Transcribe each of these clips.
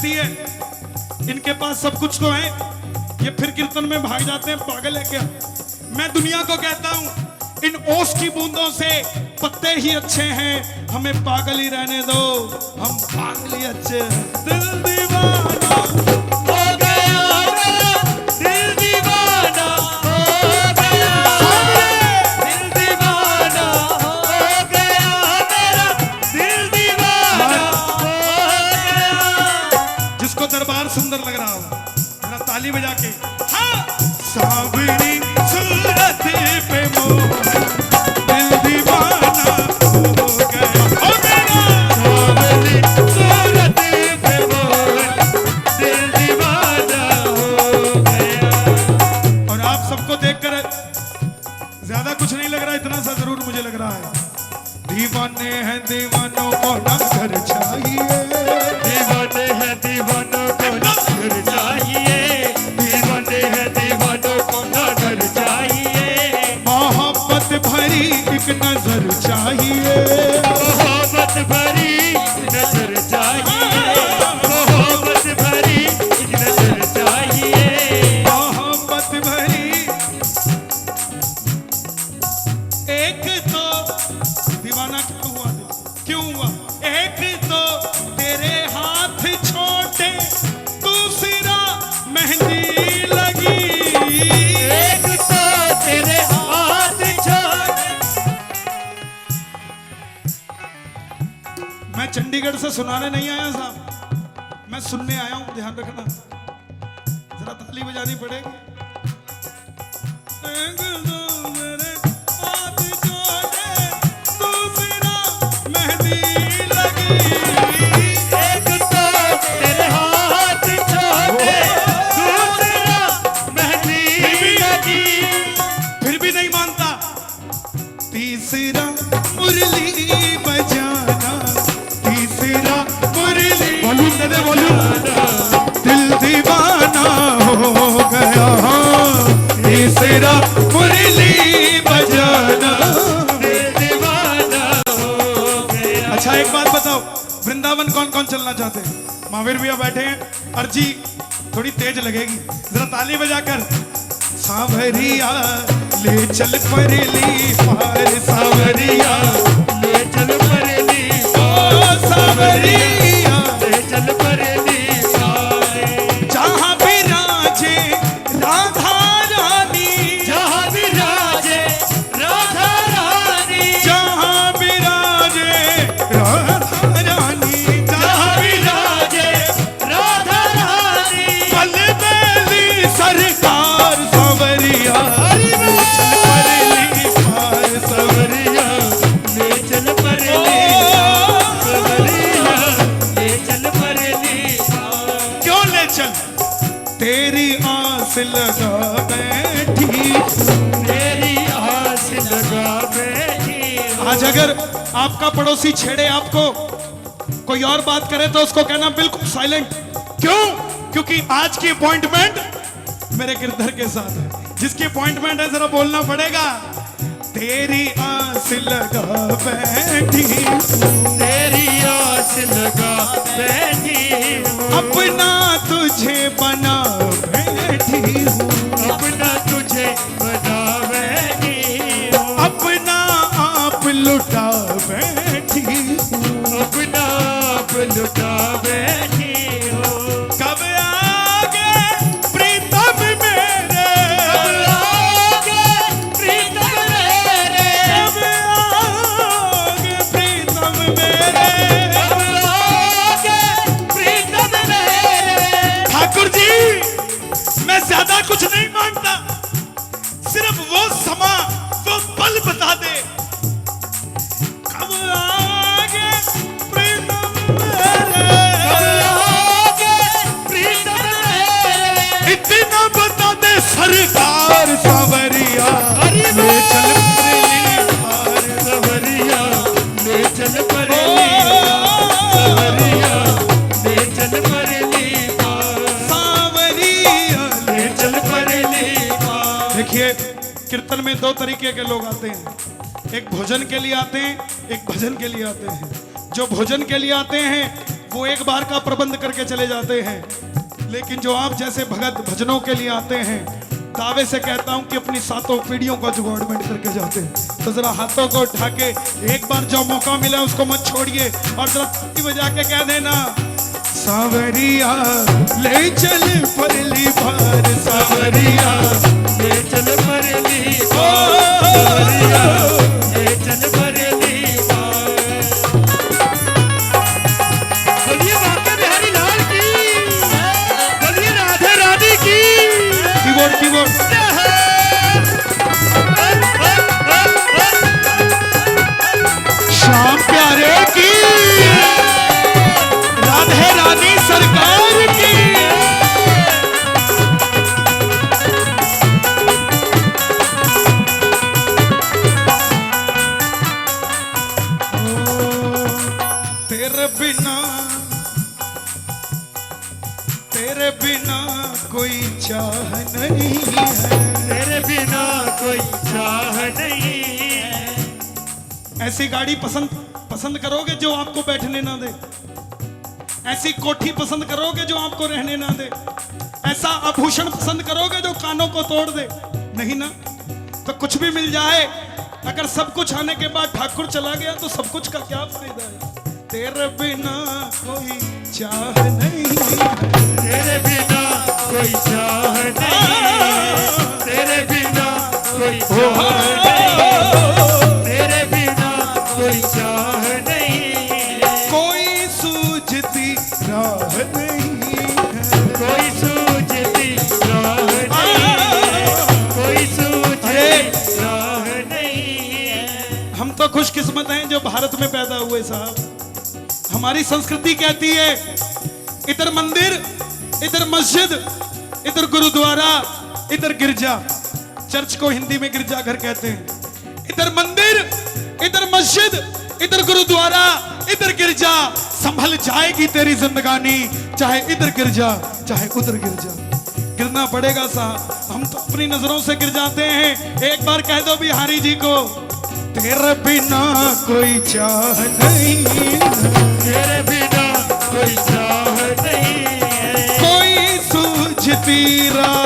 कहती है इनके पास सब कुछ तो है, ये फिर कीर्तन में भाग जाते हैं, पागल है क्या। मैं दुनिया को कहता हूं इन ओस की बूंदों से पत्ते ही अच्छे हैं, हमें पागल ही रहने दो, हम पागल ही अच्छे हैं। दिल दीवाना हो गया मेरा, दिल दीवाना हो गया, दिल दीवाना हो गया मेरा, दिल दीवाना हो गया। जिसको दरबार सुंदर लग रहा हो जरा ताली बजा के। हाँ, सावरी सूरत पे मोह, दिल दीवाना हो गया, हो गया। सावरी सूरत पे मोह, दिल दीवाना हो गया। और आप सबको देखकर ज्यादा कुछ नहीं लग रहा, इतना सा जरूर मुझे लग रहा है, दीवाने हैं दीवानों को नजर चाहिए, दीवाने हैं दीवानों को नजर चाहिए, दीवाने हैं दीवानों को नजर चाहिए, मोहब्बत भरी एक नजर चाहिए, मोहब्बत भरी नजर चाहिए, मोहब्बत भरी नजर चाहिए, मोहब्बत भरी। एक तो दीवाना क्यों हुआ, क्यों हुआ? एक तो तेरे हाथ छोटे, दूसरा मेहंदी लगी, एक तो तेरे हाथ छोटे। मैं चंडीगढ़ से सुनाने नहीं आया साहब, मैं सुनने आया हूं, ध्यान रखना, जरा ताली बजानी पड़ेगी। एक तो मेरे हाथ छोटे, दूसरा मेहंदी लगी, एक तो तेरे हाथ छोटे, दूसरा मेहंदी लगी, फिर भी नहीं मानता, तीसरा मुरली बजाना, तीसरा मुरली, वॉल्यूम दे दे वॉल्यूम, दिल दीवाना हो गया, तीसरा मुरली बजाना। दिल दीवाना हो गया। अच्छा एक बात बताओ, वृंदावन कौन कौन चलना चाहते हैं? महावीर भैया बैठे हैं, अर्जी थोड़ी तेज लगेगी, जरा ताली बजाकर। सावरिया ले चल परेली पार, सावरिया ले चल परेली ओ सावरिया, ले चल परेली पारे, जहाँ विराजे राधा रानी, जहाँ विराजे राधा रानी, जहाँ विराजे राधा रानी, जहाँ विराजे राधा रानी, पल बेली सरकार सावरिया, ले चल परेली पार सावरिया। ले चल परेली, सावरिया, ले चल परेली पारे। क्यों ले चल? तेरी आस लगा बैठी, तेरी आस लगा बैठी हूँ। आज अगर आपका पड़ोसी छेड़े आपको, कोई और बात करे तो उसको कहना बिल्कुल साइलेंट। क्यों? क्योंकि आज की अपॉइंटमेंट मेरे गिरधर के साथ है, जिसकी अपॉइंटमेंट है जरा बोलना पड़ेगा। तेरी आस लगा बैठी, तेरी आस लगा बैठी हूँ। अपना तुझे बना बैठी हूँ, अपना तुझे बना बैठी हूँ। अपना आप लुटा बैठी हूँ। अपना आप लुटा बैठी हूँ। कब आगे प्रीतम मेरे, कब आओगे प्रीतम मेरे, कब आगे प्रीतम मेरे। कब आओगे प्रीतम मेरे। ठाकुर जी मैं ज्यादा कुछ नहीं मांगता, सिर्फ वो समा वो पल बता दे, कब आगे प्रीतम मेरे, कब आओगे प्रीतम मेरे। इतना बता दे सरकार सावरिया, अरे ले चल परेली पार। सवरिया ले चल परेली, सवरिया ले चल परेली पार, सावरिया ले चल परेली पार। देखिए कीर्तन में दो तरीके के लोग आते हैं, एक भोजन के लिए आते हैं, एक भजन के लिए आते हैं। जो भोजन के लिए आते हैं वो एक बार का प्रबंध करके चले जाते हैं, लेकिन जो आप जैसे भगत भजनों के लिए आते हैं, दावे से कहता हूं कि अपनी 7 पीढ़ियों का जुगाड़मेंट करके जाते हैं। तो जरा हाथों को उठा के एक बार जो मौका मिला उसको मत छोड़िए और जरा ताली बजा के कह देना, सावरिया ले चल परली बार, सावरिया ले चल परली बार, सावरिया ले चल परली बार। बोलिए बांके बिहारी लाल की, बोलिए राधे रानी की। कीबोर्ड कीबोर्ड श्याम प्यारे की, राधे रानी सरकार की। तेरे बिना कोई चाह नहीं है, तेरे बिना कोई चाह नहीं है। ऐसी गाड़ी पसंद करोगे जो आपको बैठने ना दे, ऐसी कोठी पसंद करोगे जो आपको रहने ना दे, ऐसा आभूषण पसंद करोगे जो कानों को तोड़ दे, नहीं ना? तो कुछ भी मिल जाए, अगर सब कुछ आने के बाद ठाकुर चला गया तो सब कुछ का क्या फायदा है? तेरे बिना कोई चाह नहीं है, तेरे बिना कोई चाह नहीं, तेरे बिना कोई चाह नहीं, तेरे बिना कोई चाह नहीं, कोई सूझती राह नहीं है, कोई सूझती राह नहीं, कोई सूझती राह नहीं है। हम तो खुशकिस्मत हैं जो भारत में पैदा हुए साहब। हमारी संस्कृति कहती है इधर मंदिर, इधर मस्जिद, इधर गुरुद्वारा, इधर गिरजा, चर्च को हिंदी में गिरजाघर कहते हैं। इधर मंदिर, इधर मस्जिद, इधर गुरुद्वारा, इधर गिरजा, संभल जाएगी तेरी जिंदगानी, चाहे इधर गिरजा चाहे उधर गिरजा। गिरना पड़ेगा साहब, हम तो अपनी नजरों से गिर जाते हैं। एक बार कह दो बिहारी जी को, तेरे बिना कोई चाह नहीं है, तेरे बिना कोई चाह नहीं है, कोई सूझती राह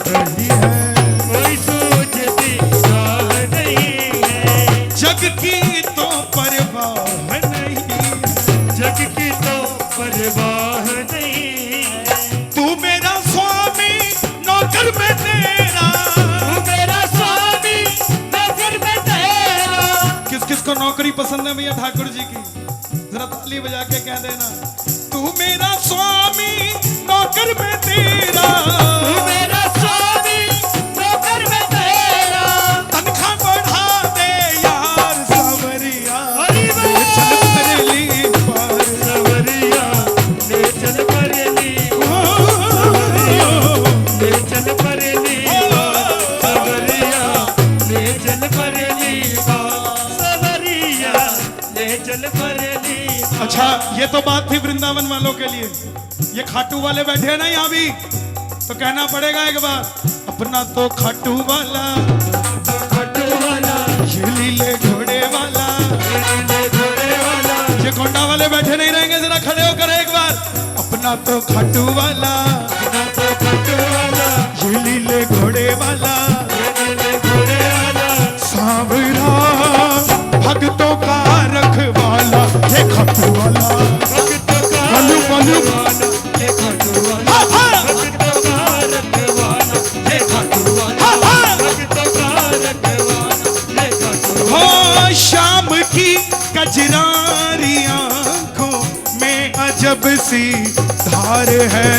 नहीं है, कोई सूझती राह नहीं है। जग की तो परवाह नहीं है, जग की तो परवाह नहीं है। तू मेरा स्वामी नौकर में तेरा, तू मेरा स्वामी नौकर में तेरा। किस किस को नौकरी पसंद है भैया ठाकुर जी की? जरा ताली बजा के कह देना, तू मेरा स्वामी नौकर में तेरा, तू मेरा स्वामी नौकर में तेरा। तनख्वाह बढ़ा दे यार सावरिया, हरि बोल। ले चल परली बार, सावरिया ले चल परली ले चल परली सावरिया ले चल परली सावरिया ले चल परली। अच्छा ये तो बात थी वृंदावन वालों के लिए, ये खाटू वाले बैठे हैं ना यहाँ भी, तो कहना पड़ेगा एक बार, अपना तो खाटू वाला, खाटू वाला, ये लीले घोड़े वाला, लीले घोड़े वाला। ये गोंडा वाले बैठे नहीं रहेंगे, जरा खड़े होकर एक बार, अपना तो खाटू वाला, अपना तो खाटू वाला, ये लीले घोड़े वाला, लीले घोड़े वाला। सांवरा भक्तों का रखवाला, ये खाटू वाला, भक्तों का बोलू बोलू, रखवाला, ये खाटू वाला। भक्तों का रखवाला, ये खाटू वाला। भक्तों का रखवाला, ये खाटू वाला। हो शाम की कजरारी आंखों में अजब सी धार है,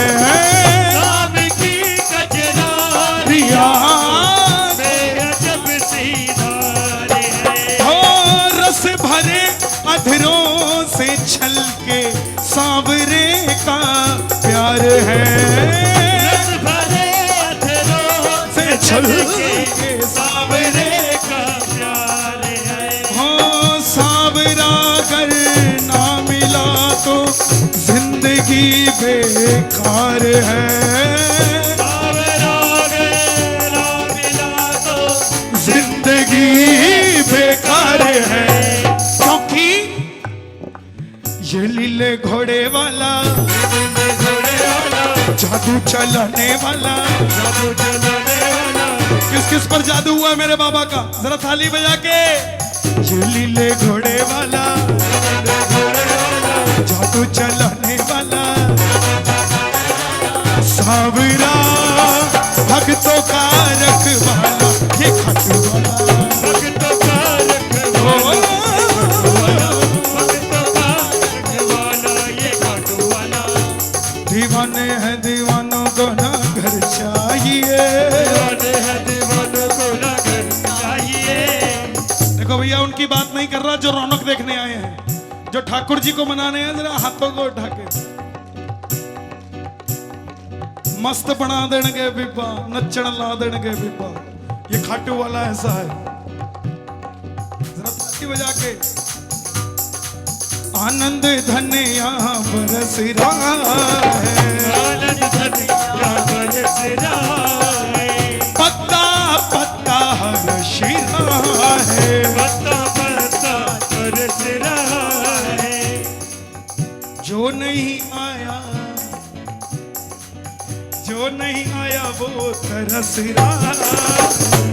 शाम की कजरारी रिया मेरा जब सी धार है। हो रस भरे अधरों से छलके सांवरे का प्यार है, रस भरे अधरों से छलके सांवरे का प्यार है। हो सांवरा अगर ना मिला तो जिंदगी बेकार है, सांवरा अगर ना मिला तो जिंदगी बेकार है, क्योंकि ये लीले घोड़े घोड़े वाला, घोड़े वाला, जादू चलाने वाला। जादू चलाने वाला, किस किस पर जादू हुआ मेरे बाबा का, जरा थाली बजा के। ये लीले घोड़े वाला, घोड़े वाला, जादू चलाने वाला, सावरा भक्तों का रखवाला, ये खाटू वाला। भक्तों का रखवाला, भक्तों का रखवाला, ये खाटू वाला। दीवाने हैं दीवानों को ना घर चाहिए, दीवाने हैं दीवानों को ना घर चाहिए। देखो भैया उनकी बात नहीं कर रहा जो रौनक देखने आए हैं, जो ठाकुर जी को मनाने हैं, जरा हाथों को उठा के मस्त बना देंगे बिब्बा, नच्चण ला देंगे बिब्बा। ये खाटू वाला ऐसा है, जरा ताली बजा के। आनंद धन यहाँ बरस रहा है, आनंद धन यहाँ बरस रहा है, पत्ता पत्ता हर्ष रहा है, पत्ता पत्ता बरस रहा है। जो नहीं आया, जो नहीं आया वो तरस रहा,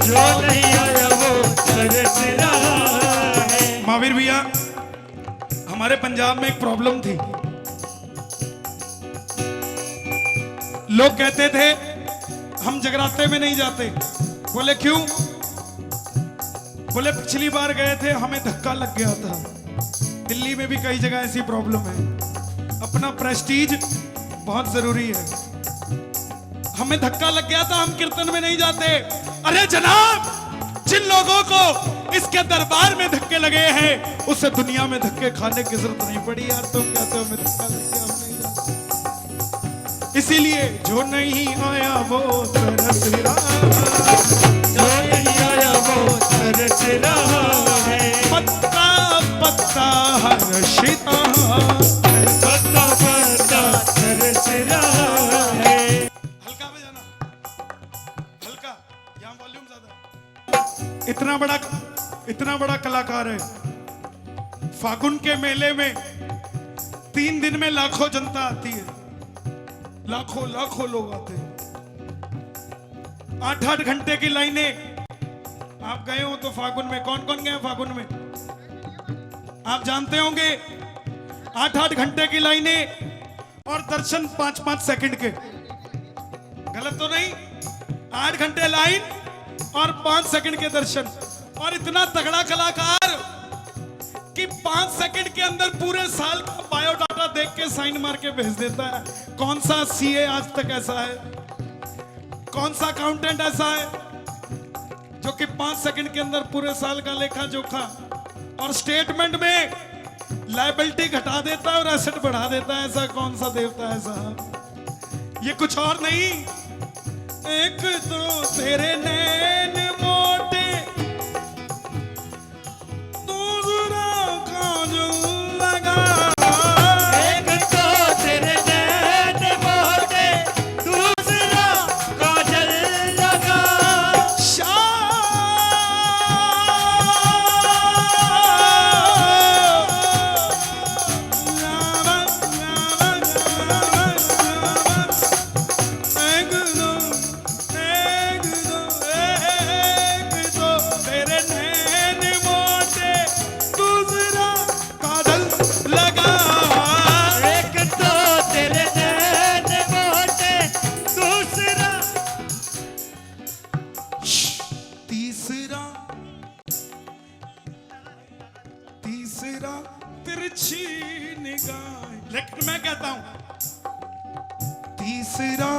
जो नहीं आया वो तरस रहा है। महावीर भैया हमारे पंजाब में एक प्रॉब्लम थी, लोग कहते थे हम जगराते में नहीं जाते। बोले क्यों? बोले पिछली बार गए थे हमें धक्का लग गया था। दिल्ली में भी कई जगह ऐसी प्रॉब्लम है, अपना प्रेस्टीज बहुत जरूरी है। हमें धक्का लग गया था, हम कीर्तन में नहीं जाते। अरे जनाब, जिन लोगों को इसके दरबार में धक्के लगे हैं उससे दुनिया में धक्के खाने की जरूरत नहीं पड़ी यार। तुम कहते हो हमें धक्का लग गया, हम नहीं जाते। इसीलिए जो नहीं आया वो तरस रहा, जो नहीं आया वो तरस रहा है, पत्ता पत्ता हर्षिता, पत्ता पत्ता तरस रहा है। हल्का बजाना, हल्का, यहाँ वॉल्यूम ज्यादा। इतना बड़ा कलाकार है। फागुन के मेले में 3 दिन में लाखों जनता आती है, लाखों लाखों लोग आते हैं। 8-8 घंटे की लाइनें। आप गए हो तो फागुन में, कौन कौन गए फागुन में आप जानते होंगे। 8-8 घंटे की लाइनें और दर्शन 5-5 सेकंड के। गलत तो नहीं? 8 घंटे लाइन और 5 सेकंड के दर्शन। और इतना तगड़ा कलाकार कि 5 सेकंड के अंदर पूरे साल का बायोडाटा देख के साइन मार के भेज देता है। कौन सा सीए आज तक ऐसा है? कौन सा अकाउंटेंट ऐसा है जो कि 5 सेकंड के अंदर पूरे साल का लेखा जोखा और स्टेटमेंट में लायबिलिटी घटा देता है और एसेट बढ़ा देता है? ऐसा कौन सा देवता है साहब? ये कुछ और नहीं, एक तो तेरे नैन मोटे, दूसरा काजल लगा। एक तो तेरे नैन मोटे, दूसरा काजल लगा। एक तो तेरे नैन मोटे, दूसरा तीसरा तिरछी निगाह। लेकिन मैं कहता हूं तीसरा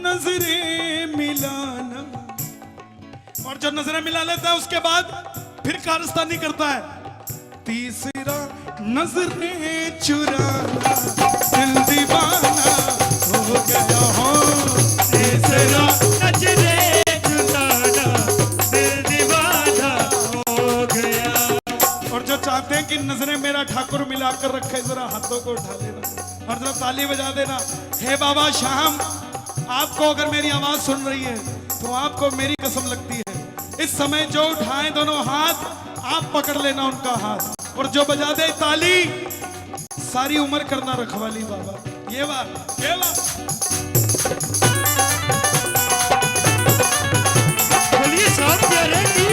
नजरें मिलाना। और जो नजरें मिला लेता है उसके बाद फिर कारस्तानी करता है। तीसरा नजरें चुराना, दिल दीवाना हो गया हो। तीसरा नजरें चुराना, दिल दीवाना हो गया। और जो चाहते हैं कि नजरें मेरा ठाकुर मिलाकर रखे, जरा हाथों को उठा लेना और जरा ताली बजा देना। हे बाबा श्याम, आपको अगर मेरी आवाज सुन रही है तो आपको मेरी कसम लगती है, इस समय जो उठाएं दोनों हाथ, आप पकड़ लेना उनका हाथ और जो बजा दे ताली, सारी उम्र करना रखवाली बाबा। ये बात, ये बात। बोलिए साथ प्यारे की।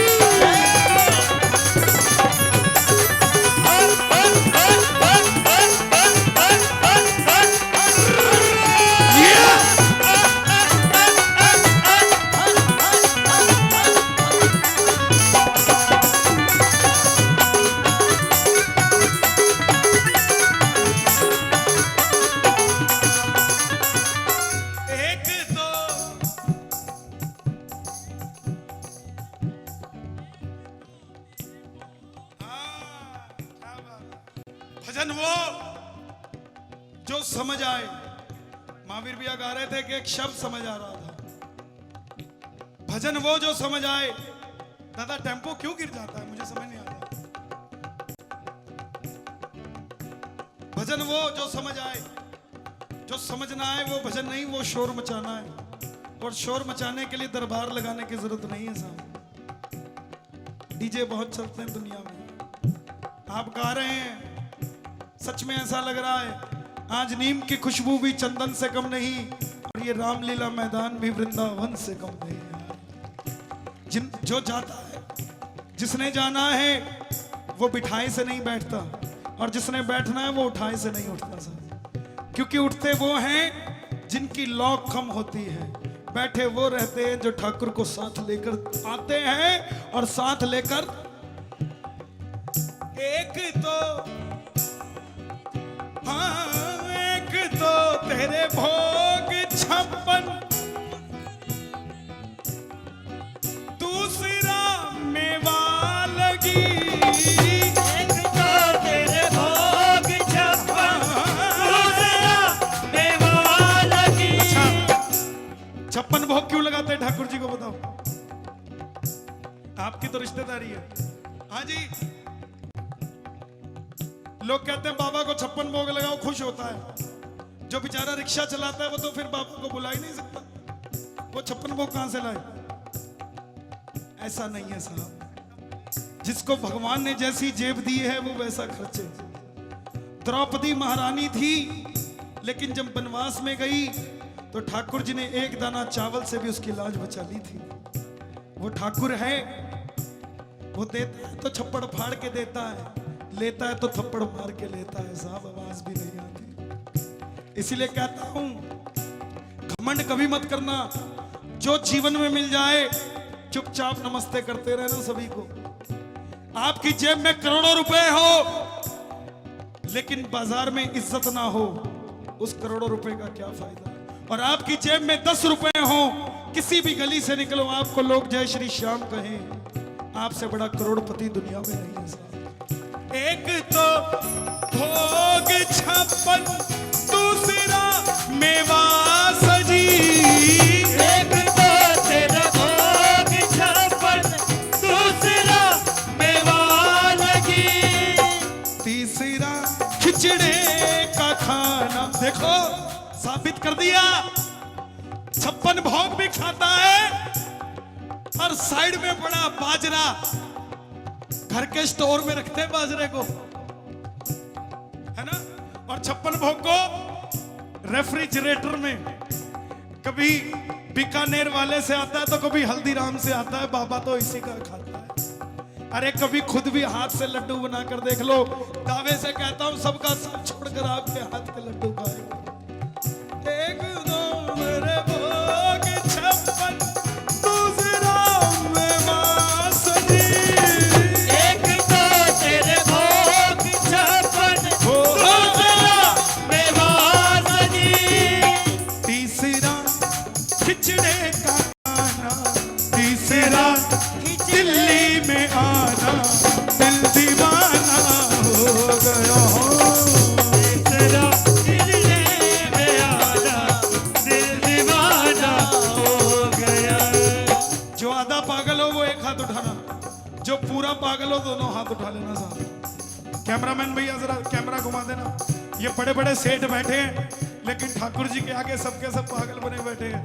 भजन वो जो समझ आए। महावीर भैया गा रहे थे कि एक शब्द समझ आ रहा था। भजन वो जो समझ आए। दादा टेम्पो क्यों गिर जाता है मुझे समझ नहीं आ रहा। भजन वो जो समझ आए। जो समझना है वो भजन नहीं, वो शोर मचाना है। और शोर मचाने के लिए दरबार लगाने की जरूरत नहीं है साहब। डीजे बहुत चलते हैं दुनिया में। आप गा रहे हैं, सच में ऐसा लग रहा है आज नीम की खुशबू भी चंदन से कम नहीं, और ये रामलीला मैदान भी वृंदावन से कम नहीं है। जो जाता है, जिसने जाना है वो बिठाए से नहीं बैठता, और जिसने बैठना है वो उठाए से नहीं उठता साहब। क्योंकि उठते वो हैं जिनकी लौ कम होती है, बैठे वो रहते हैं जो ठाकुर को साथ लेकर आते हैं। और साथ लेकर एक तो, हाँ एक तो तेरे भोग 56, दूसरा मेवा लगी। एक तो तेरे भोग 56, दूसरा मेवा लगी। 56 भोग क्यों लगाते हैं ठाकुर जी को बताओ? आपकी तो रिश्तेदारी है। हाँ जी, लोग कहते हैं बाबा को 56 भोग लगाओ खुश होता है। जो बेचारा रिक्शा चलाता है वो तो फिर बाबा को बुला ही नहीं सकता। वो 56 भोग कहां से लाए? ऐसा नहीं है साहब। जिसको भगवान ने जैसी जेब दी है वो वैसा खर्चे। द्रौपदी महारानी थी, लेकिन जब वनवास में गई तो ठाकुर जी ने एक दाना चावल से भी उसकी लाज बचा ली थी। वो ठाकुर है, वो देता है तो छप्पड़ फाड़ के देता है, लेता है तो थप्पड़ मार के लेता है साहब। आवाज भी नहीं आती। इसीलिए कहता हूं घमंड कभी मत करना। जो जीवन में मिल जाए चुपचाप नमस्ते करते रहना सभी को। आपकी जेब में करोड़ों रुपए हो लेकिन बाजार में इज्जत ना हो, उस करोड़ों रुपए का क्या फायदा? और आपकी जेब में 10 रुपए हो, किसी भी गली से निकलो आपको लोग जय श्री श्याम कहें, आपसे बड़ा करोड़पति दुनिया में नहीं है साहब। एक तो भोग 56, दूसरा मेवा सजी। एक तो तेरा भोग 56, दूसरा मेवा लगी। तीसरा खिचड़े का खाना। देखो साबित कर दिया, 56 भोग भी खाता है और साइड में पड़ा बाजरा। घर के स्टोर में रखते हैं बाजरे को, है ना? और 56 भोग को रेफ्रिजरेटर में, कभी बीकानेर वाले से आता है तो कभी हल्दीराम से आता है। बाबा तो इसी का खाता है। अरे कभी खुद भी हाथ से लड्डू बनाकर देख लो। दावे से कहता हूं सबका सब छोड़कर आपके हाथ के लड्डू खाएगा। एक दो मेरे भोग 56, दूसरा मेवा सजी। एक तो तेरे भोग 56, दूसरा मेवा लगी। तीसरा खिचड़े का खाना, तीसरा दिल्ली में आना, दिल दीवाना हो गया हो। तेरा दिल्ली में आना, दिल दीवाना हो गया। जो आधा पागल हो वो एक हाथ उठाना, जो पूरा पागल हो दोनों हाथ उठा लेना साहब। कैमरामैन भैया जरा कैमरा घुमा देना। ये बड़े बड़े सेठ बैठे हैं लेकिन ठाकुर जी के आगे सबके सब पागल बने बैठे हैं।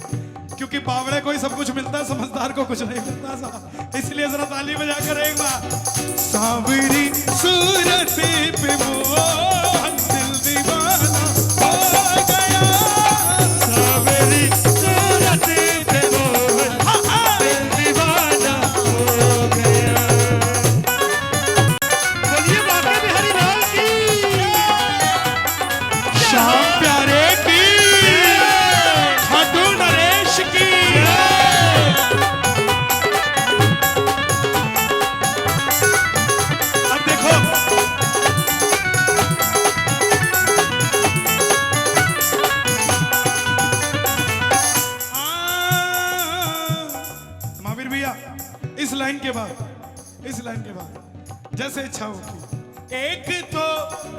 क्योंकि बावड़े को ही सब कुछ मिलता है, समझदार को कुछ नहीं मिलता साहब। इसलिए जरा ताली बजाकर एक बार। सांवरी सूरत पे मोहन दिल के बाद, इस लाइन के बाद जैसे इच्छा होगी। एक तो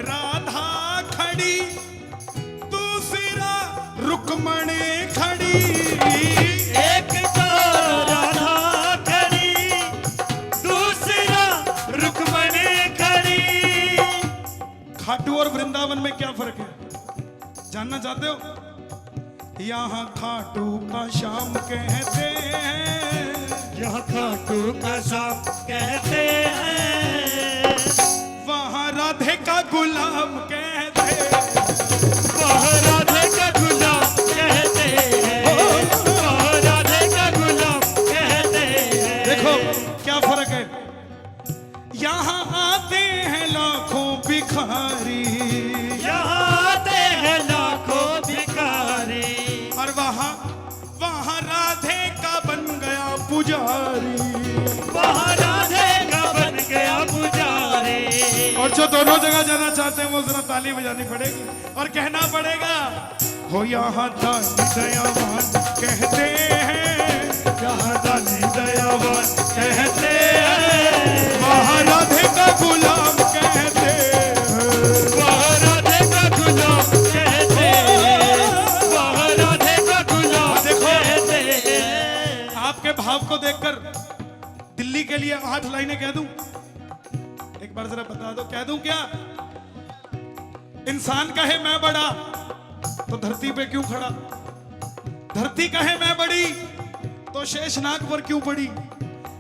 राधा खड़ी, दूसरा रुक्मणी खड़ी। एक तो राधा खड़ी, दूसरा रुक्मणी खड़ी। खाटू और वृंदावन में क्या फर्क है जानना चाहते हो? यहाँ खाटू का श्याम कहते हैं, यहाँ खाटू का श्याम कहते हैं, वहाँ राधे का गुलाम कहते हैं। वहाँ राधे का गुलाम कहते हैं, वहाँ राधे का गुलाम कहते हैं। देखो क्या फर्क है, यहाँ आते हैं लाखों भिखारी, यहाँ आते हैं लाखों भिखारी, और वहाँ वहाँ राधे का बन गया पुजारी। वहाँ राधे का बन गया पुजारी। और जो दोनों जगह जाना चाहते हैं वो जरा ताली बजानी पड़ेगी और कहना पड़ेगा, हो यहाँ दानी दयावान कहते हैं, यहाँ दानी दयावान कहते हैं, वहाँ राधे का गुलाम कहते हैं। वहाँ राधे का गुलाम कहते हैं, वहाँ राधे का गुलाम कहते हैं। आपके भाव को देखकर दिल्ली के लिए 8 लाइनें कह दूं? एक बार जरा बता दो, कह दूं क्या? इंसान कहे मैं बड़ा तो धरती पे क्यों खड़ा? धरती कहे मैं बड़ी तो शेषनाग पर क्यों पड़ी?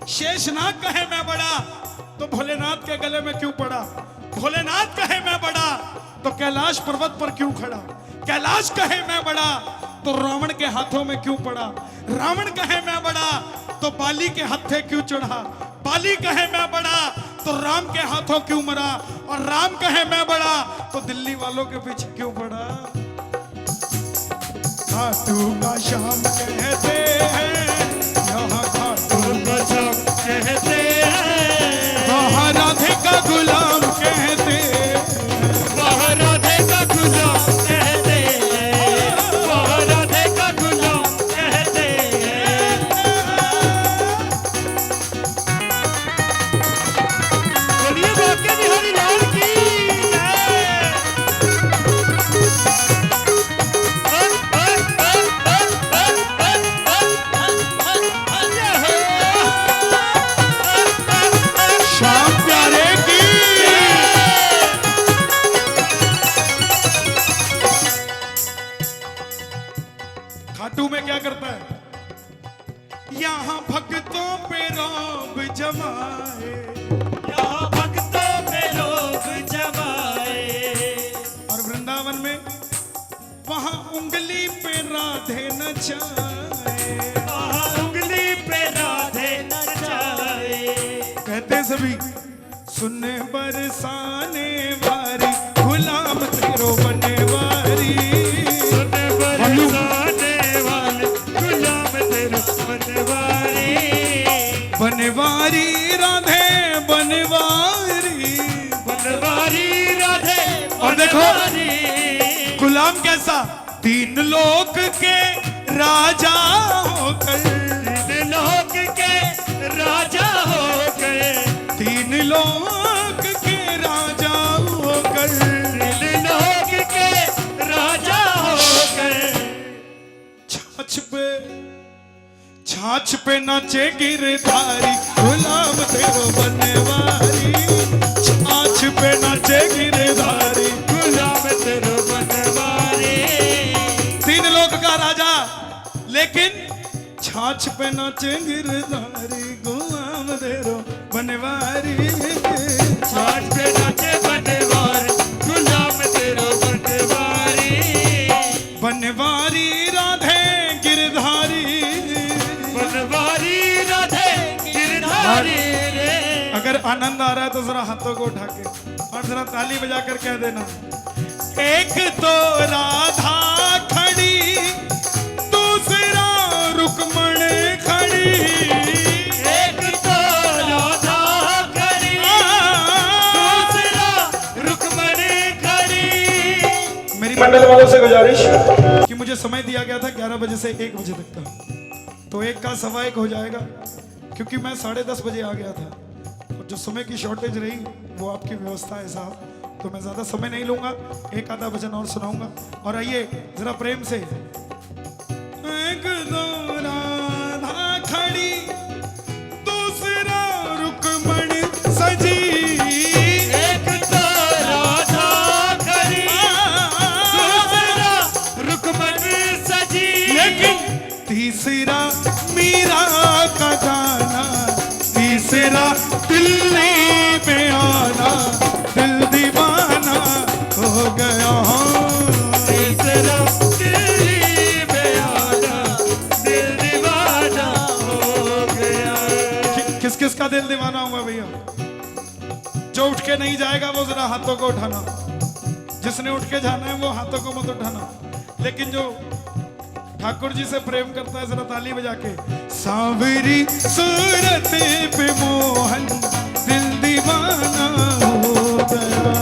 शेषनाग कहे मैं बड़ा तो भोलेनाथ के गले में क्यों पड़ा? भोलेनाथ कहे मैं बड़ा तो कैलाश पर्वत पर क्यों खड़ा? कैलाश कहे मैं बड़ा तो रावण के हाथों में क्यों पड़ा? रावण कहे मैं बड़ा तो बाली के हत्थे क्यों चढ़ा? बाली कहे मैं बड़ा तो राम के हाथों क्यों मरा? और राम कहे मैं बड़ा तो दिल्ली वालों के पीछे क्यों पड़ा? खाटू का श्याम कहते हैं, यहाँ खाटू का श्याम कहते हैं, वहाँ राधे का गुलाम कहते हैं। वहाँ राधे का गुलाम कहते हैं, वहाँ राधे का गुलाम कहते हैं। बोलिए बाके बिहारी लाल की श्याम प्यारे की। खाटू में क्या करता है? यहाँ भक्तों पे रौब जमाए, यहाँ भक्तों पे लोग जमाए, और वृंदावन में वहाँ उंगली पे राधे नचाए। वहाँ उंगली पे राधे नचाए। कहते हैं सभी, सुनने बरसाने वारी गुलाम तेरो बने वारी। सुन बरसाने वाले गुलाम तेरो बनवारी। बनवारी राधे बनवारी। बनवारी राधे और देखो, बनवारी। गुलाम कैसा? 3 लोक के राजा होकर, तीन लोक के राजा हो गए, 3 लोक के राजा होकर, तीन लोक के राजा हो गए। छाछ पे नाचे गिरधारी गुलाम तेरो बनवारी। छाछ पे नाचे गिरधारी। गुलाम तेरो बनवारी। 3 लोक का राजा, लेकिन छाछ पे नाचे गिरधारी गुलाम तेरो बनवारी। छाछ पे नाचे बनवारी गुलाम तेरो बनवारी। बनवारी राधे गिरधारी। बनवारी राधे गिरधारी रे। अगर आनंद आ रहा है तो जरा हाथों को उठा के और जरा ताली बजाकर कह देना, एक तो राधा खड़ी, दूसरा रुक्मणी खड़ी। एक तो राधा खड़ी, दूसरा रुक्मणी खड़ी। मेरी मंडल वालों से गुजारिश कि मुझे समय दिया गया था 11 बजे से 1 बजे तक का, तो 1 का 1:15 हो जाएगा क्योंकि मैं 10:30 बजे आ गया था और जो समय की शॉर्टेज रही वो आपकी व्यवस्था है साहब, तो मैं ज्यादा समय नहीं लूंगा, एक आधा भजन और सुनाऊंगा। और आइए जरा प्रेम से, एक दो राधा खड़ी दूसरा रुकमण सजी, एक तो राधा खड़ी दूसरा रुकमण सजी, लेकिन तीसरा मीरा का गाना, तीसरा दिल्ली में आना, दिल दीवाना हो गया। तीसरा दिल्ली में आना, दिल दीवाना हो गया। किस किस का दिल दीवाना हुआ भैया? जो उठ के नहीं जाएगा वो जरा हाथों को उठाना, जिसने उठ के जाना है वो हाथों को मत उठाना, लेकिन जो ठाकुर जी से प्रेम करता है जरा ताली बजा के। सांवरी सूरत पे मोहन दिल दीवाना हो गया,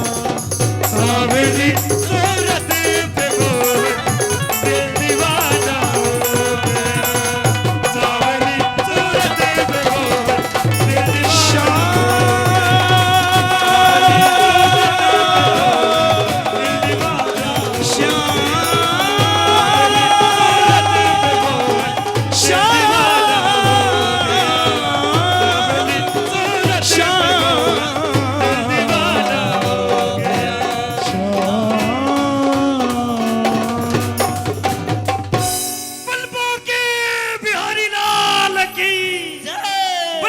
सांवरी सूरत पे मोहन दिल दीवाना हो गया, सांवरी सूरत पे मोहन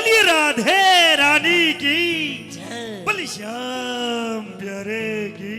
दिल राधे रानी की, बलि श्याम प्यारे की।